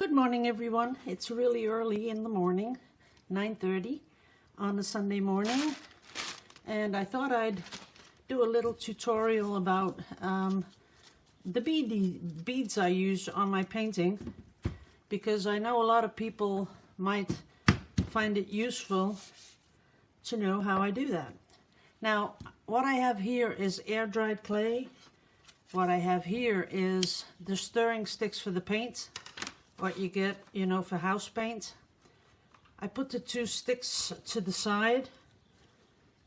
Good morning, everyone. It's really early in the morning, 9:30 on a Sunday morning, and I thought I'd do a little tutorial about the beads I use on my painting, because I know a lot of people might find it useful to know how I do that. Now, what I have here is air-dried clay. What I have here is the stirring sticks for the paint, what you get, for house paint. I put the two sticks to the side,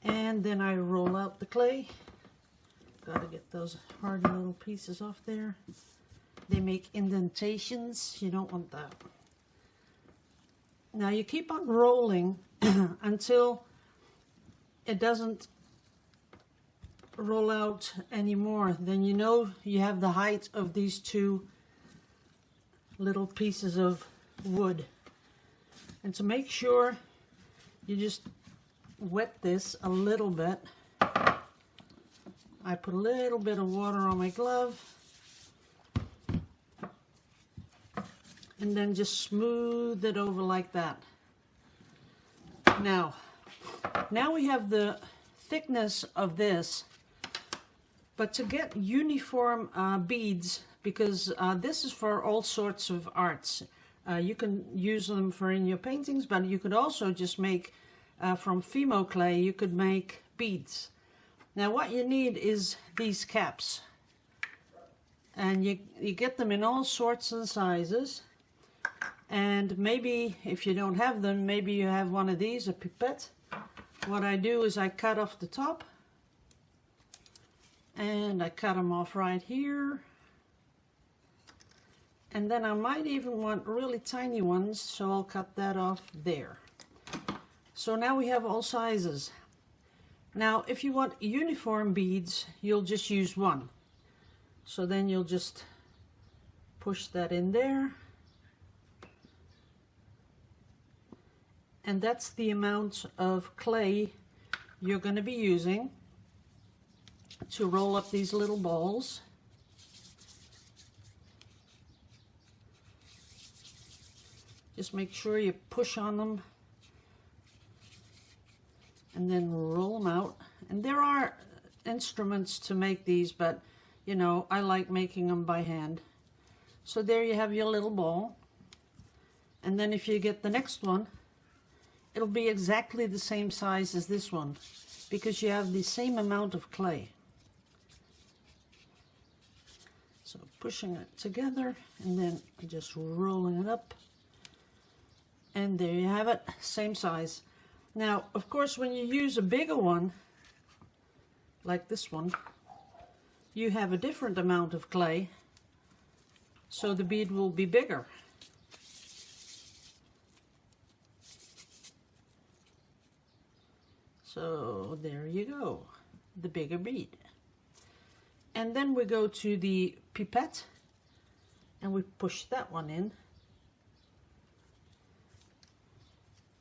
and then I roll out the clay. Gotta get those hardy little pieces off there. They make indentations. You don't want that. Now you keep on rolling until it doesn't roll out anymore. Then you know you have the height of these two little pieces of wood. And to make sure, you just wet this a little bit. I put a little bit of water on my glove and then just smooth it over like that. Now we have the thickness of this, but to get uniform beads, because this is for all sorts of arts. You can use them for in your paintings, but you could also just make, from Fimo clay, you could make beads. Now what you need is these caps. And you get them in all sorts and sizes. And maybe, if you don't have them, maybe you have one of these, a pipette. What I do is I cut off the top. And I cut them off right here. And then I might even want really tiny ones, so I'll cut that off there. So now we have all sizes. Now if you want uniform beads, you'll just use one. So then you'll just push that in there. And that's the amount of clay you're going to be using to roll up these little balls. Just make sure you push on them and then roll them out. And there are instruments to make these, but I like making them by hand. So there you have your little ball. And then if you get the next one, it'll be exactly the same size as this one, because you have the same amount of clay. So pushing it together and then just rolling it up. And there you have it, same size. Now, of course, when you use a bigger one, like this one, you have a different amount of clay, so the bead will be bigger. So there you go, the bigger bead. And then we go to the pipette, and we push that one in.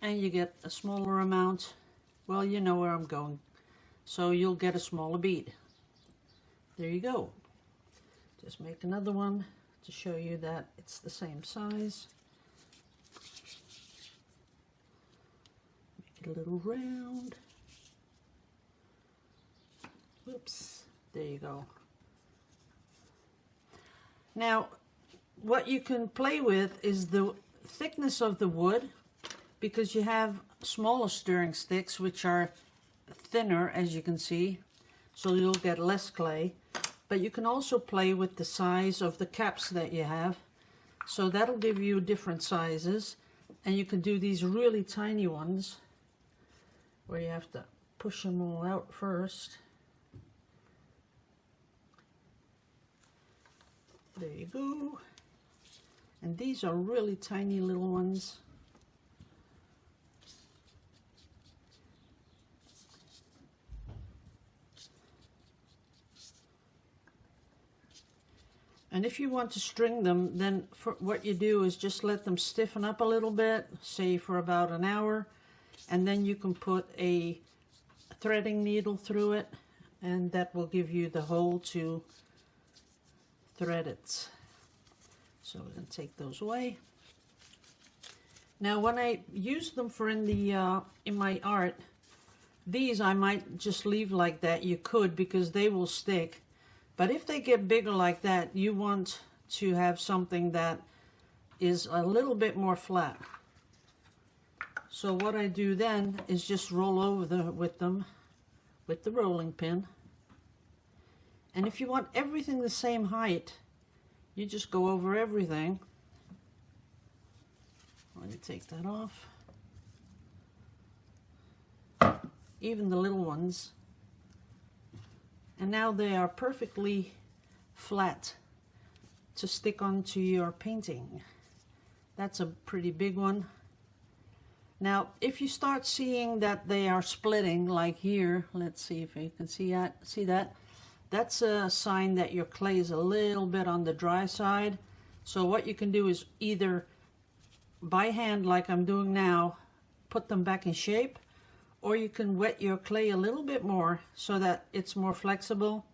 And you get a smaller amount. Well, you know where I'm going. So you'll get a smaller bead. There you go. Just make another one to show you that it's the same size. Make it a little round. Oops, there you go. Now, what you can play with is the thickness of the wood, because you have smaller stirring sticks which are thinner, as you can see, so you'll get less clay. But you can also play with the size of the caps that you have, so that'll give you different sizes. And you can do these really tiny ones where you have to push them all out first. There you go. And these are really tiny little ones. And if you want to string them, then what you do is just let them stiffen up a little bit, say for about an hour, and then you can put a threading needle through it, and that will give you the hole to thread it. So we're going to take those away. Now when I use them for in my art, these I might just leave like that. You could, because they will stick. But if they get bigger like that, you want to have something that is a little bit more flat. So what I do then is just roll over with them with the rolling pin. And if you want everything the same height, you just go over everything. Let me take that off. Even the little ones. And now they are perfectly flat to stick onto your painting. That's a pretty big one. Now, if you start seeing that they are splitting, like here, let's see if you can see that. See that? That's a sign that your clay is a little bit on the dry side. So what you can do is either by hand, like I'm doing now, put them back in shape, or you can wet your clay a little bit more so that it's more flexible,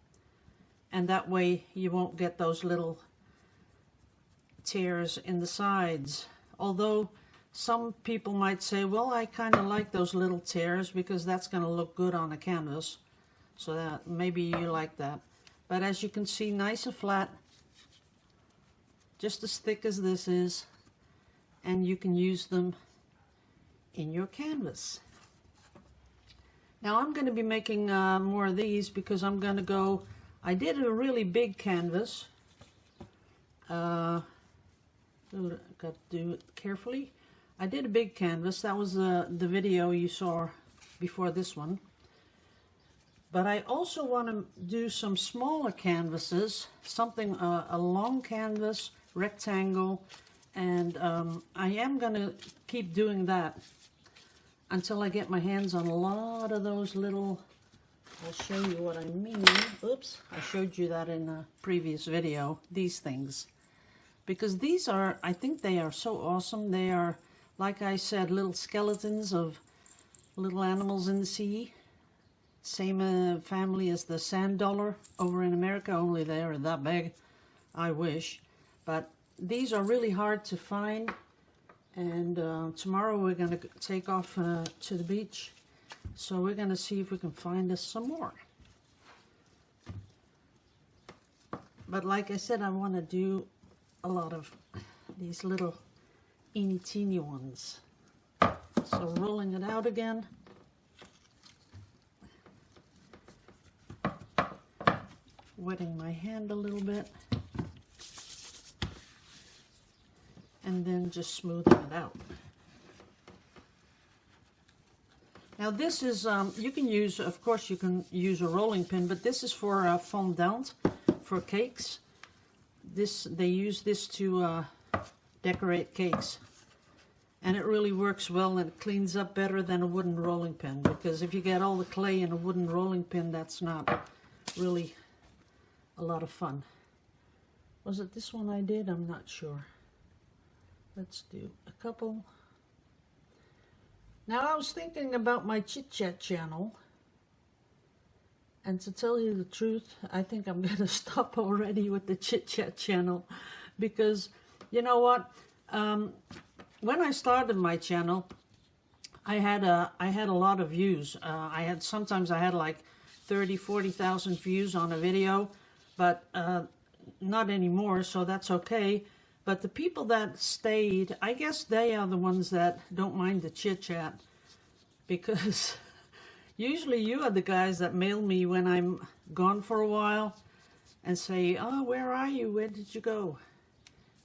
and that way you won't get those little tears in the sides. Although some people might say, well, I kind of like those little tears because that's going to look good on a canvas, so that maybe you like that. But as you can see, nice and flat, just as thick as this is, and you can use them in your canvas. Now I'm going to be making more of these because I'm going to go, I did a really big canvas. Got to do it carefully. I did a big canvas. That was the video you saw before this one. But I also want to do some smaller canvases, something, a long canvas, rectangle, and I am going to keep doing that until I get my hands on a lot of those little, I'll show you what I mean. Oops, I showed you that in a previous video, these things. Because these are, I think they are so awesome. They are, like I said, little skeletons of little animals in the sea. Same family as the sand dollar over in America, only they are that big. I wish. But these are really hard to find. And tomorrow we're going to take off to the beach. So we're going to see if we can find us some more. But like I said, I want to do a lot of these little teeny teeny ones. So rolling it out again. Wetting my hand a little bit. And then just smoothing it out. Now this is, you can use, of course you can use a rolling pin, but this is for fondant, for cakes. They use this to decorate cakes. And it really works well, and it cleans up better than a wooden rolling pin, because if you get all the clay in a wooden rolling pin, that's not really a lot of fun. Was it this one I did? I'm not sure. Let's do a couple. Now I was thinking about my chit chat channel, and to tell you the truth, I think I'm going to stop already with the chit chat channel, because you know what? When I started my channel, I had a lot of views. Sometimes I had like 30,000-40,000 views on a video, but not anymore, so that's okay. But the people that stayed, I guess they are the ones that don't mind the chit-chat, because usually you are the guys that mail me when I'm gone for a while and say, oh, where are you? Where did you go?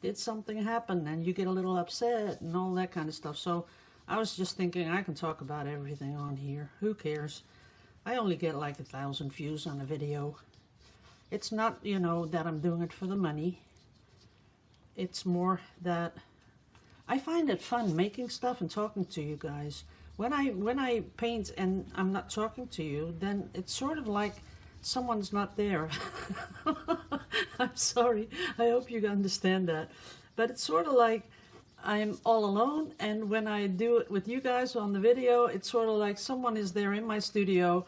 Did something happen? And you get a little upset and all that kind of stuff. So I was just thinking, I can talk about everything on here. Who cares? I only get like 1,000 views on a video. It's not, you know, that I'm doing it for the money. It's more that I find it fun making stuff and talking to you guys. When I paint and I'm not talking to you, then it's sort of like someone's not there. I'm sorry. I hope you understand that. But it's sort of like I'm all alone, and when I do it with you guys on the video, it's sort of like someone is there in my studio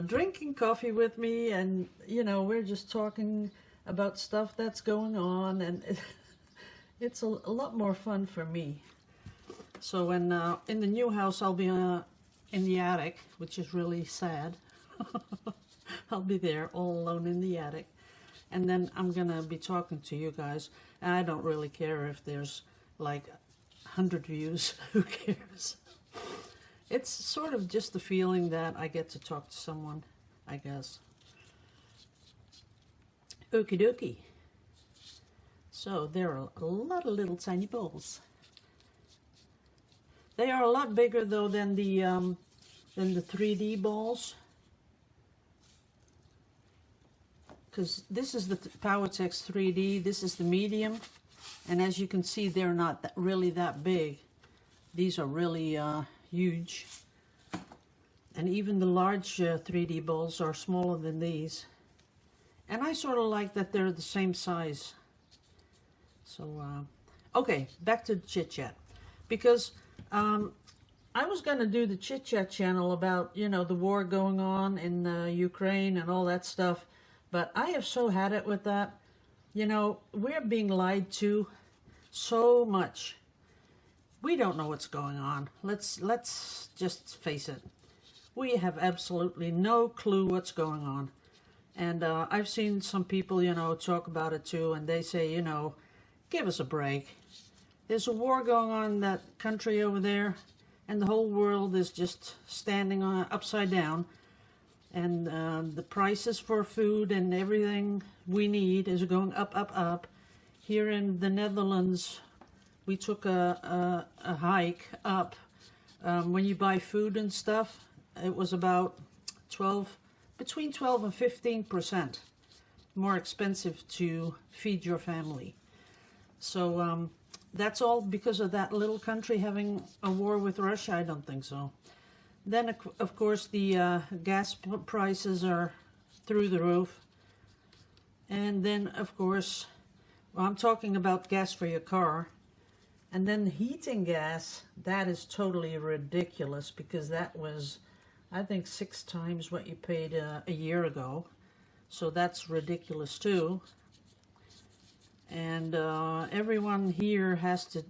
drinking coffee with me, and you know, we're just talking about stuff that's going on, and it's a lot more fun for me. So when in the new house, I'll be in the attic, which is really sad. I'll be there all alone in the attic. And then I'm going to be talking to you guys. And I don't really care if there's like 100 views. Who cares? It's sort of just the feeling that I get to talk to someone, I guess. Okie dokie. So there are a lot of little tiny bowls. They are a lot bigger though than the 3D balls. Because this is the PowerTex 3D, this is the medium, and as you can see, they're not really that big. These are really huge, and even the large 3D balls are smaller than these. And I sort of like that they're the same size. So, okay, back to the chit chat, because I was going to do the chit chat channel about, you know, the war going on in Ukraine and all that stuff. But I have so had it with that. You know, we're being lied to so much. We don't know what's going on. Let's just face it. We have absolutely no clue what's going on. And I've seen some people, you know, talk about it too, and they say, you know, give us a break. There's a war going on in that country over there, and the whole world is just standing upside down. And the prices for food and everything we need is going up, up, up. Here in the Netherlands, we took a hike up. When you buy food and stuff, it was about between 12 and 15% more expensive to feed your family. So that's all because of that little country having a war with Russia? I don't think so. Then, of course, the gas prices are through the roof. And then, of course, well, I'm talking about gas for your car. And then heating gas, that is totally ridiculous because that was, I think, 6 times what you paid a year ago. So that's ridiculous too. And everyone here has to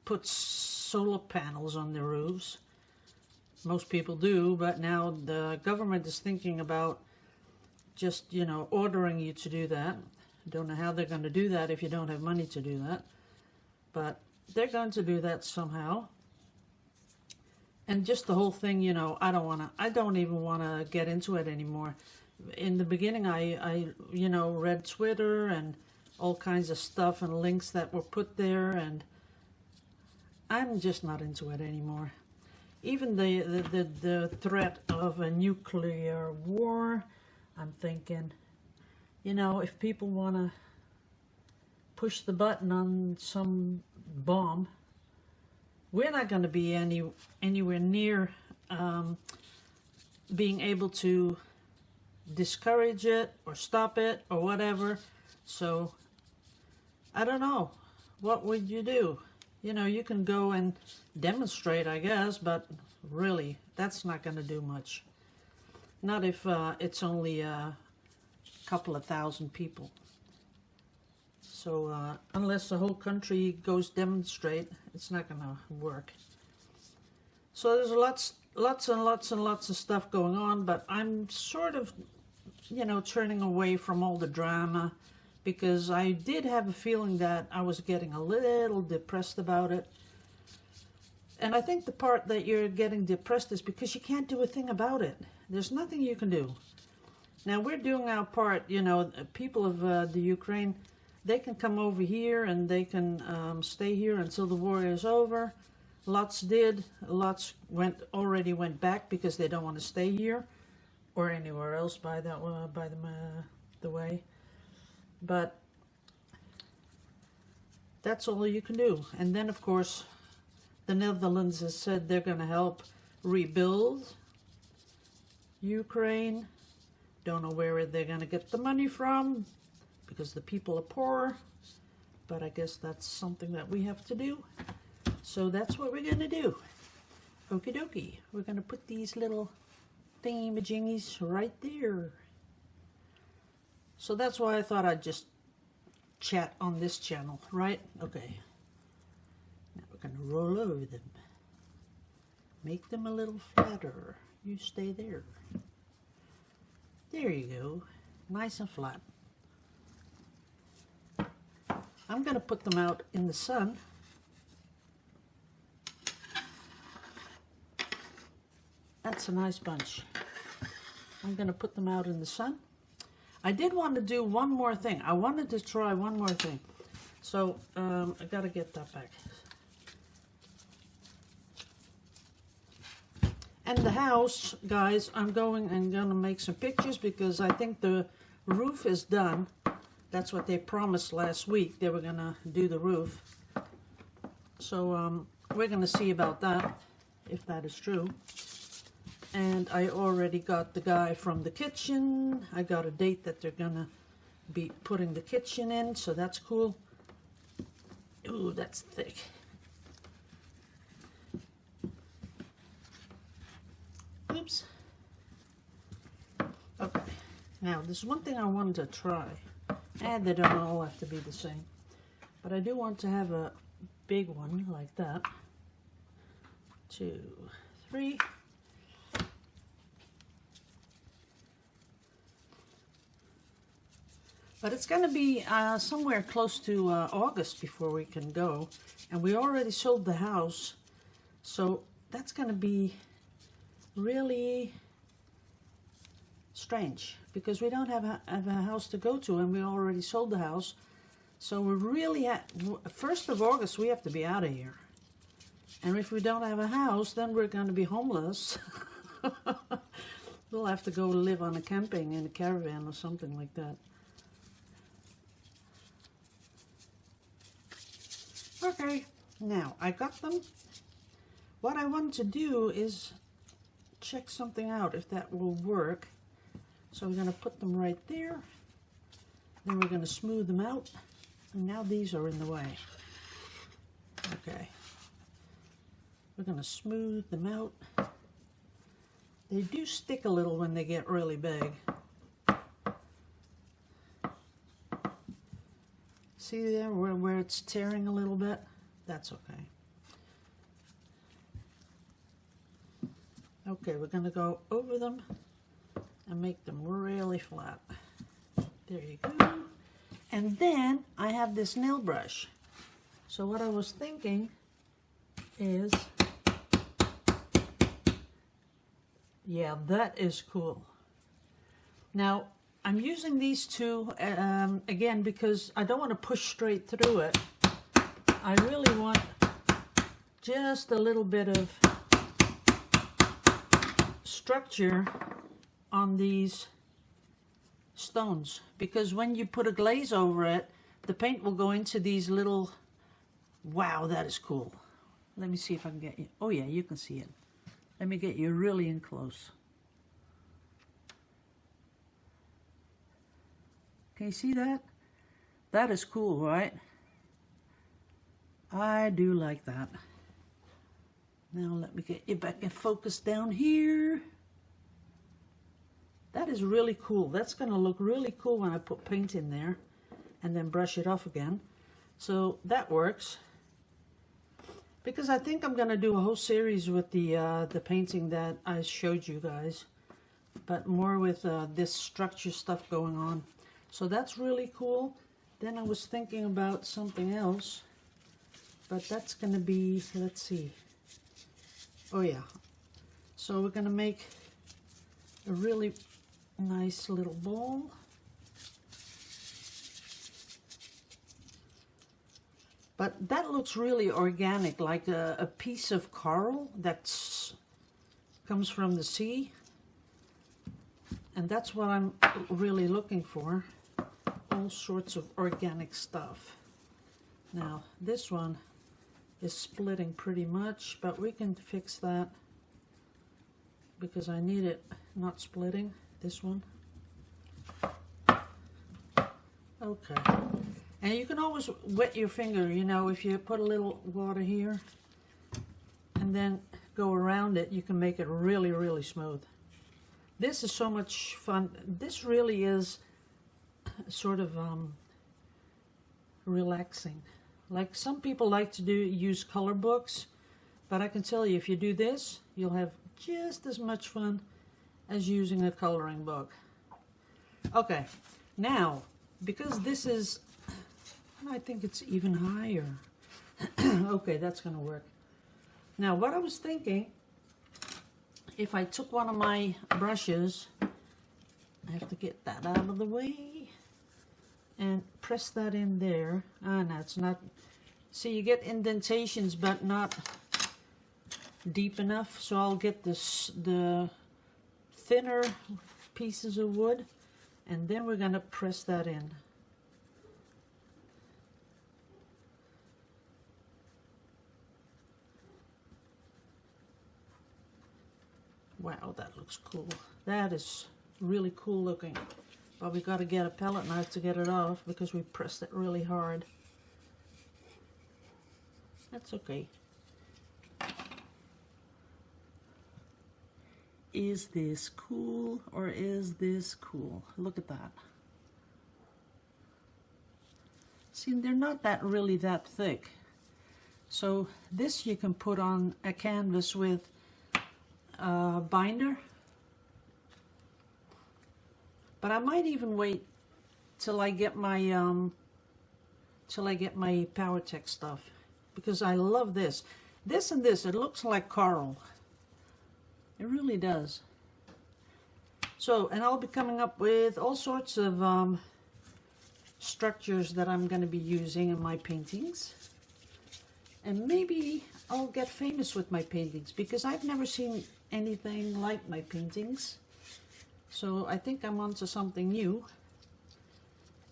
put solar panels on their roofs. Most people do, but now the government is thinking about just, you know, ordering you to do that. Don't know how they're going to do that if you don't have money to do that. But they're going to do that somehow. And just the whole thing, you know, I don't even want to get into it anymore. In the beginning, I you know, read Twitter and all kinds of stuff and links that were put there, and I'm just not into it anymore. Even the threat of a nuclear war, I'm thinking, you know, if people want to push the button on some bomb, we're not going to be anywhere near being able to discourage it or stop it or whatever. So, I don't know. What would you do? You know, you can go and demonstrate, I guess, but really, that's not going to do much. Not if it's only a couple of thousand people. So, unless the whole country goes demonstrate, it's not going to work. So there's lots and lots and lots of stuff going on, but I'm sort of, you know, turning away from all the drama, because I did have a feeling that I was getting a little depressed about it. And I think the part that you're getting depressed is because you can't do a thing about it. There's nothing you can do. Now, we're doing our part, you know, people of the Ukraine, they can come over here and they can stay here until the war is over. Lots did. Lots already went back because they don't want to stay here or anywhere else by the way. But that's all you can do. And then, of course, the Netherlands has said they're going to help rebuild Ukraine. Don't know where they're going to get the money from because the people are poor. But I guess that's something that we have to do. So that's what we're going to do. Okie dokie. We're going to put these little thingy-majingies right there. So that's why I thought I'd just chat on this channel, right? Okay. Now we're gonna roll over them. Make them a little flatter. You stay there. There you go. Nice and flat. I'm gonna put them out in the sun. That's a nice bunch. I'm gonna put them out in the sun. I did want to do one more thing. I wanted to try one more thing. So I gotta get that back. And the house, guys, I'm gonna make some pictures because I think the roof is done. That's what they promised last week. They were gonna do the roof. So we're gonna see about that, if that is true. And I already got the guy from the kitchen. I got a date that they're gonna be putting the kitchen in, so that's cool. Ooh, that's thick. Oops. Okay, now there's one thing I wanted to try, and they don't all have to be the same, but I do want to have a big one like that. 2, 3. But it's going to be somewhere close to August before we can go, and we already sold the house, so that's going to be really strange because we don't have a house to go to, and we already sold the house. So we really 1st of August we have to be out of here, and if we don't have a house, then we're going to be homeless. We'll have to go live on a camping in a caravan or something like that. Okay, now I got them. What I want to do is check something out, if that will work. So we're going to put them right there. Then we're going to smooth them out. And now these are in the way. Okay. We're going to smooth them out. They do stick a little when they get really big. See there where it's tearing a little bit? That's okay. Okay, we're going to go over them and make them really flat. There you go. And then I have this nail brush. So what I was thinking is, yeah, that is cool. Now, I'm using these two, again, because I don't want to push straight through it. I really want just a little bit of structure on these stones, because when you put a glaze over it, the paint will go into these little, wow, that is cool. Let me see if I can get you. Oh yeah, you can see it. Let me get you really in close. Can you see that? That is cool, right? I do like that. Now let me get you back in focus down here. That is really cool. That's going to look really cool when I put paint in there and then brush it off again. So that works. Because I think I'm going to do a whole series with the painting that I showed you guys, but more with this structure stuff going on. So that's really cool. Then I was thinking about something else, but that's going to be, let's see. Oh yeah. So we're going to make a really nice little ball. But that looks really organic, like a piece of coral that comes from the sea. And that's what I'm really looking for. All sorts of organic stuff. Now, this one is splitting pretty much, but we can fix that because I need it not splitting. This one. Okay. And you can always wet your finger, you know, if you put a little water here and then go around it, you can make it really, really smooth. This is so much fun. This really is sort of relaxing. Like some people like to use color books, but I can tell you if you do this, you'll have just as much fun as using a coloring book. Okay, now, because this is, I think it's even higher. Okay, that's gonna work. Now, what I was thinking, if I took one of my brushes, I have to get that out of the way and press that in there. Ah, no, it's not. See, you get indentations, but not deep enough. So I'll get the thinner pieces of wood, and then we're gonna press that in. Wow, that looks cool. That is really cool looking. But we got to get a palette knife to get it off because we pressed it really hard. That's okay. Is this cool or is this cool? Look at that. See, they're not really that thick. So this you can put on a canvas with a binder. But I might even wait till I get my PowerTech stuff, because I love this. This and this, it looks like coral. It really does. So, and I'll be coming up with all sorts of structures that I'm going to be using in my paintings. And maybe I'll get famous with my paintings, because I've never seen anything like my paintings. So I think I'm onto something new.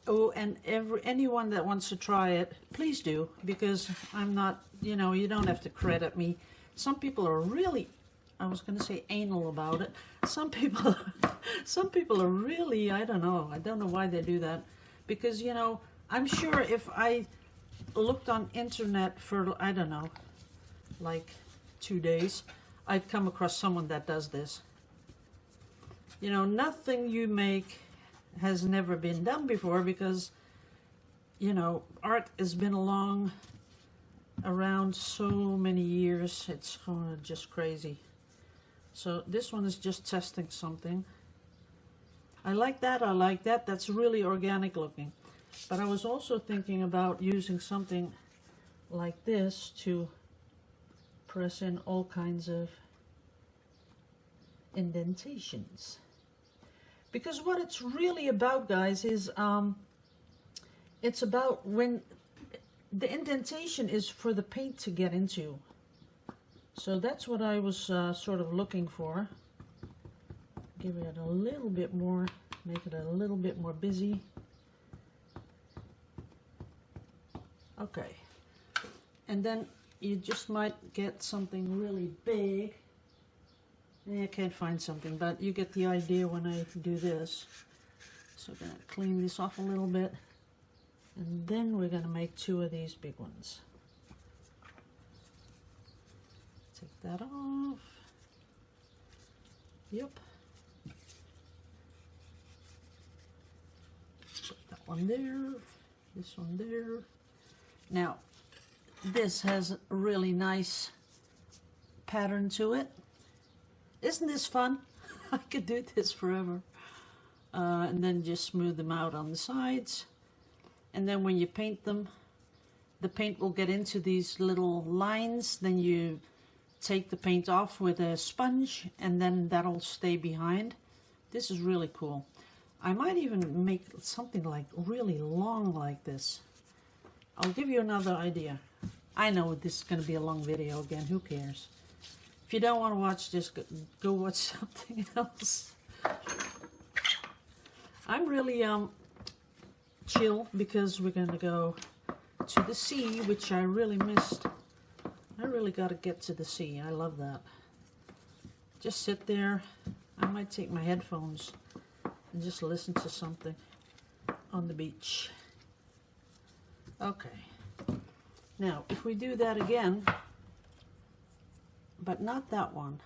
Oh, and anyone that wants to try it, please do, because I'm not, you know, you don't have to credit me. Some people are really, I was going to say anal about it. Some people are really, I don't know why they do that. Because, you know, I'm sure if I looked on internet for, I don't know, like 2 days, I'd come across someone that does this. You know, nothing you make has never been done before, because, you know, art has been around so many years. It's just crazy. So this one is just testing something. I like that, I like that. That's really organic looking. But I was also thinking about using something like this to press in all kinds of indentations. Because what it's really about, guys, is it's about when the indentation is for the paint to get into. So that's what I was sort of looking for. Give it a little bit more, make it a little bit more busy. Okay. And then you just might get something really big. I can't find something, but you get the idea when I do this. So I'm going to clean this off a little bit, and then we're going to make 2 of these big ones. Take that off. Yep. Put that one there, this one there. Now, this has a really nice pattern to it. Isn't this fun? I could do this forever. And then just smooth them out on the sides. And then when you paint them, the paint will get into these little lines. Then you take the paint off with a sponge, and then that'll stay behind. This is really cool. I might even make something like really long like this. I'll give you another idea. I know this is going to be a long video again. Who cares? If you don't want to watch this, go watch something else. I'm really chill because we're going to go to the sea, which I really missed. I really got to get to the sea. I love that. Just sit there. I might take my headphones and just listen to something on the beach. Okay. Now, if we do that again, but not that one.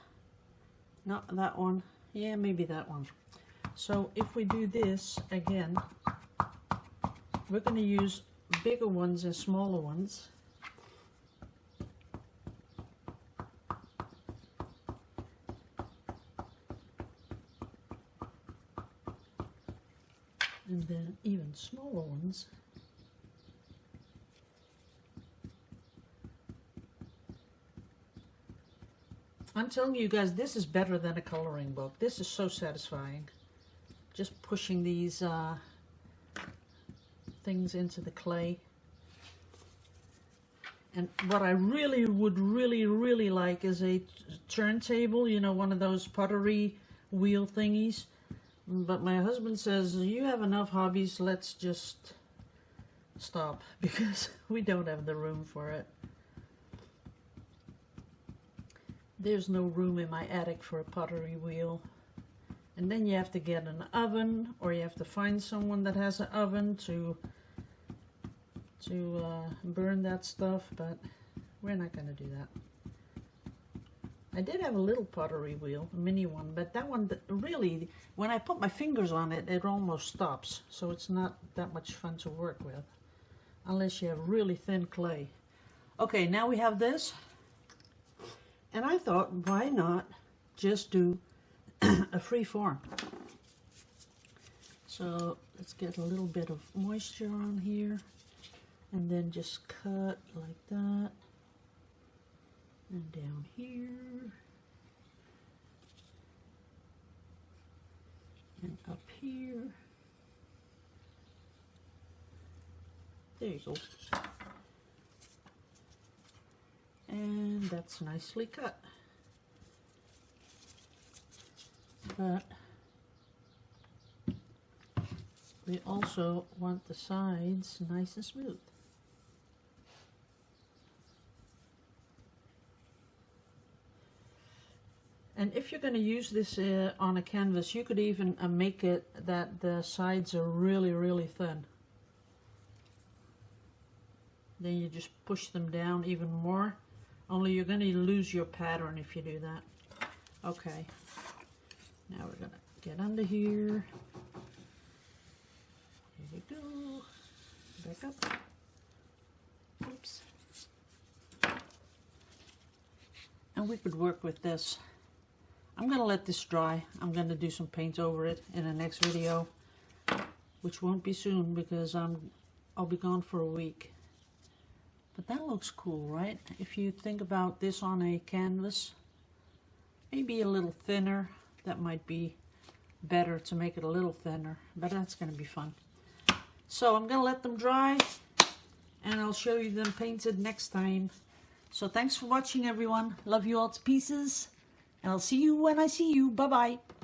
Not that one. Yeah, maybe that one. So if we do this again, we're going to use bigger ones and smaller ones. And then even smaller ones. I'm telling you guys, this is better than a coloring book. This is so satisfying. Just pushing these things into the clay. And what I really would really like is a turntable, you know, one of those pottery wheel thingies. But my husband says, you have enough hobbies, let's just stop, because we don't have the room for it. There's no room in my attic for a pottery wheel. And then you have to get an oven, or you have to find someone that has an oven to burn that stuff, but we're not going to do that. I did have a little pottery wheel, a mini one, but that one really, when I put my fingers on it, it almost stops. So it's not that much fun to work with, unless you have really thin clay. Okay, now we have this. And I thought, why not just do a free form? So let's get a little bit of moisture on here, and then just cut like that. And down here, and up here. There you go. And that's nicely cut. But we also want the sides nice and smooth. And if you're going to use this on a canvas, you could even make it that the sides are really thin. Then you just push them down even more. Only you're going to lose your pattern if you do that. Okay. Now we're going to get under here. Here we go. Back up. Oops. And we could work with this. I'm going to let this dry. I'm going to do some paint over it in the next video, which won't be soon because I'll be gone for a week. But that looks cool, right? If you think about this on a canvas, maybe a little thinner, that might be better to make it a little thinner, but that's going to be fun. So I'm going to let them dry, and I'll show you them painted next time. So thanks for watching, everyone. Love you all to pieces. And I'll see you when I see you. Bye-bye.